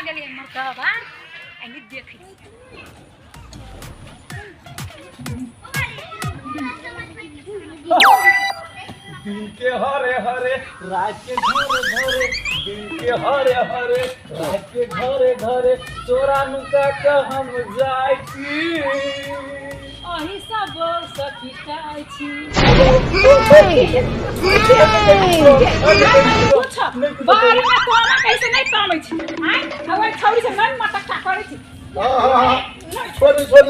गेली मर्दबा अनि देखै दिन के हरे हरे रात के घरे घरे दिन के हरे हरे रात के घरे घरे चोरा नुका के हम जाय छी अही सब सखी काय छी बारे में तोरा कैसे नहीं कामै छी हैं हवे छौरी से मन मटका करै छी छोड़ नहीं छोड़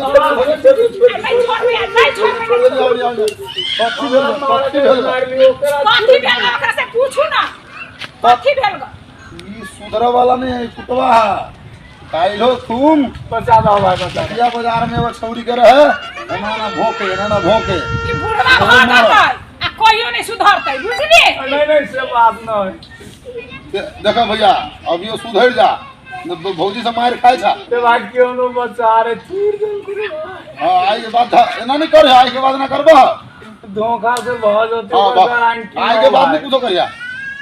काठी भेल ओकरा से पूछू ना काठी भेल सुधरा वाला नहीं है कुटवा काइलो तुम बचा दो भाई बचा या बाजार में वो छौरी के रहे ना भोके ई बुढ़वा भागत आ कोइयो नहीं सुधरतै बुझली नहीं से बात नहीं देखा भैया अब यो सुधर जा भौजी से मार खाए छा ते भाई क्यों नो बचा रे चूर दे हां आई के बाद एना नहीं कर आई के बाद ना करबा धोखा से बहुत होती हां गारंटी आई के बाद नहीं कुछो करिया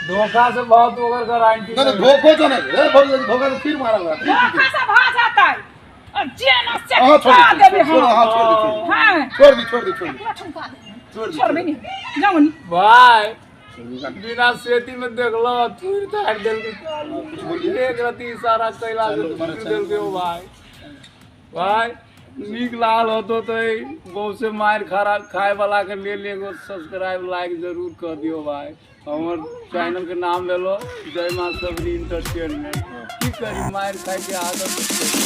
धोखा से बहुत ओवर गारंटी नहीं धोखो तो नहीं ए भौजी धोखा तो फिर मारेगा धोखा से भाग जाता है और जेना से हां छोड़ खा देबे छोड़ हां हां छोड़ दी छोड़ छोड़ भी नहीं जाओ नहीं भाई बिना सेती में देख लो चूर तार देल के एक रति इशारा कैला से चूर देल के ओ भाई नीक लाल होतो तो गौ से मार खरा खाए वाला के ले एगो सब्सक्राइब लाइक जरूर कर दियो भाई हमर चैनल के नाम ले लो जय मां सबरी एंटरटेनमेंट की करी मार खाए के आदत